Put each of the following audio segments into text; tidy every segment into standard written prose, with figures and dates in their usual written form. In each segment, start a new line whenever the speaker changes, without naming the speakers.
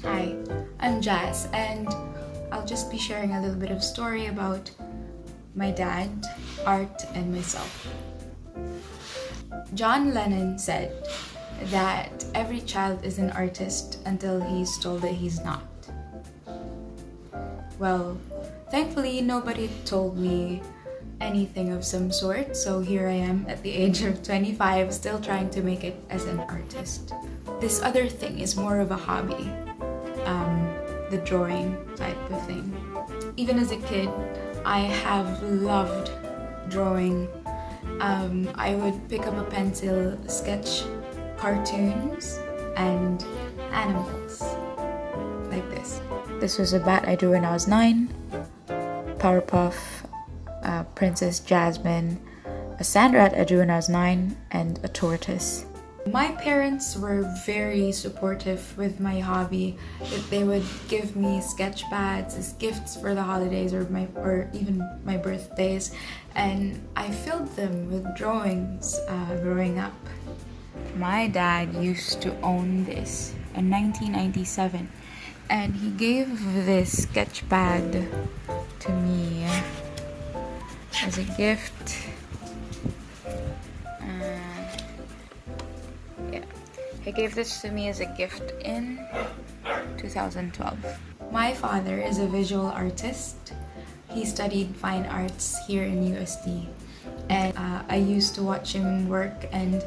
Hi, I'm Jazz, and I'll just be sharing a little bit of story about my dad, art, and myself. John Lennon said that every child is an artist until he's told that he's not. Well, thankfully, nobody told me anything of some sort, so here I am at the age of 25, still trying to make it as an artist. This other thing is more of a hobby, the drawing type of thing. Even as a kid, I have loved drawing. I would pick up a pencil, sketch cartoons and animals like this. This was a bat I drew when I was 9, Powerpuff, Princess Jasmine, a sand rat I drew when I was 9, and a tortoise. My parents were very supportive with my hobby. That they would give me sketch pads as gifts for the holidays or even my birthdays, and I filled them with drawings growing up. My dad used to own this in 1997, and he gave this sketch pad to me as a gift. He gave this to me as a gift in 2012. My father is a visual artist. He studied fine arts here in USD, and I used to watch him work, and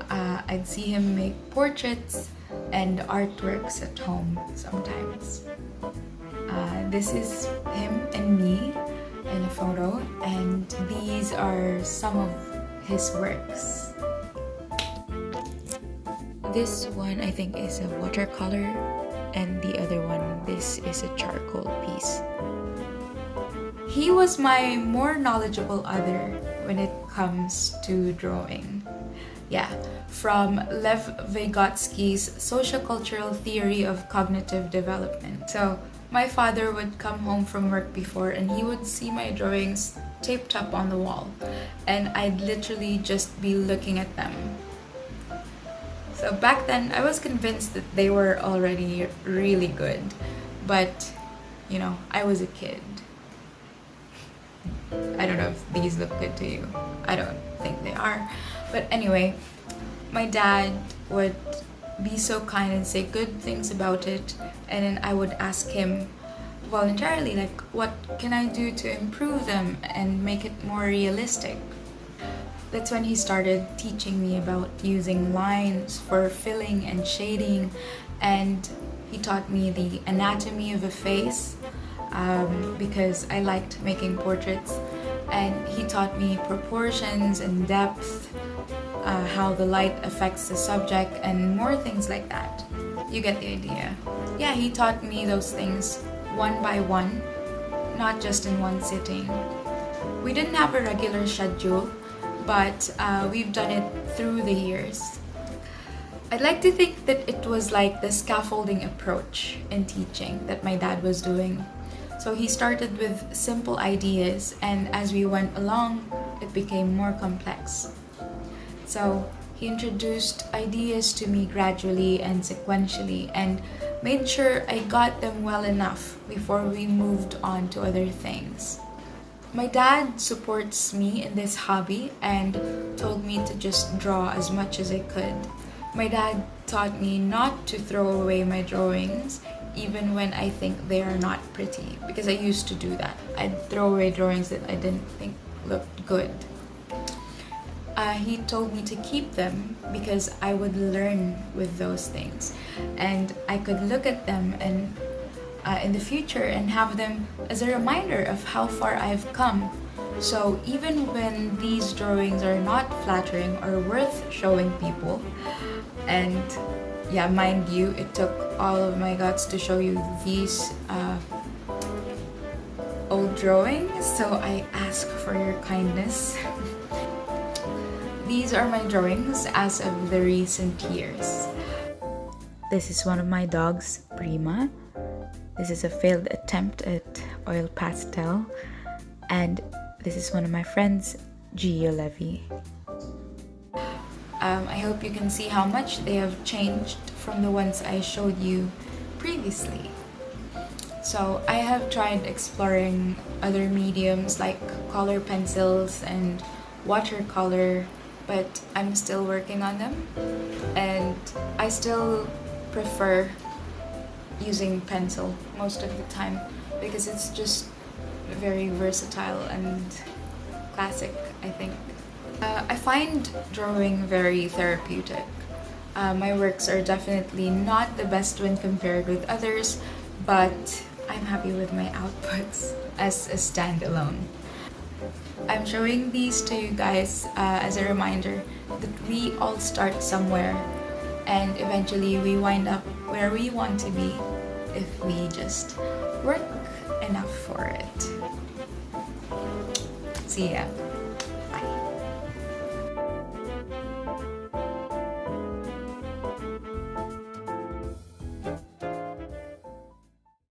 I'd see him make portraits and artworks at home sometimes. This is him and me in a photo, and these are some of his works. This one I think is a watercolor, and the other one, this is a charcoal piece. He was my more knowledgeable other when it comes to drawing. Yeah, from Lev Vygotsky's sociocultural theory of cognitive development. So my father would come home from work before, and he would see my drawings taped up on the wall, and I'd literally just be looking at them. So back then, I was convinced that they were already really good, but I was a kid. I don't know if these look good to you. I don't think they are. But anyway, my dad would be so kind and say good things about it, and then I would ask him voluntarily, like, what can I do to improve them and make it more realistic? That's when he started teaching me about using lines for filling and shading, and he taught me the anatomy of a face because I liked making portraits, and he taught me proportions and depth, how the light affects the subject, and more things like that. You get the idea. Yeah, he taught me those things one by one, not just in one sitting. We didn't have a regular schedule, but we've done it through the years. I'd like to think that it was like the scaffolding approach in teaching that my dad was doing. So he started with simple ideas, and as we went along, it became more complex. So he introduced ideas to me gradually and sequentially, and made sure I got them well enough before we moved on to other things. My dad supports me in this hobby and told me to just draw as much as I could. My dad taught me not to throw away my drawings even when I think they are not pretty, because I used to do that. I'd throw away drawings that I didn't think looked good. He told me to keep them because I would learn with those things, and I could look at them and in the future and have them as a reminder of how far I've come. So even when these drawings are not flattering or worth showing people, and yeah, mind you, it took all of my guts to show you these old drawings, so I ask for your kindness. These are my drawings as of the recent years. This is one of my dogs, Prima. This is a failed attempt at oil pastel. And this is one of my friends, Gio Levy. I hope you can see how much they have changed from the ones I showed you previously. So I have tried exploring other mediums like color pencils and watercolor, but I'm still working on them, and I still prefer using pencil most of the time because it's just very versatile and classic, I think. I find drawing very therapeutic. My works are definitely not the best when compared with others, but I'm happy with my outputs as a standalone. I'm showing these to you guys as a reminder that we all start somewhere and eventually we wind up where we want to be if we just work enough for it. See ya.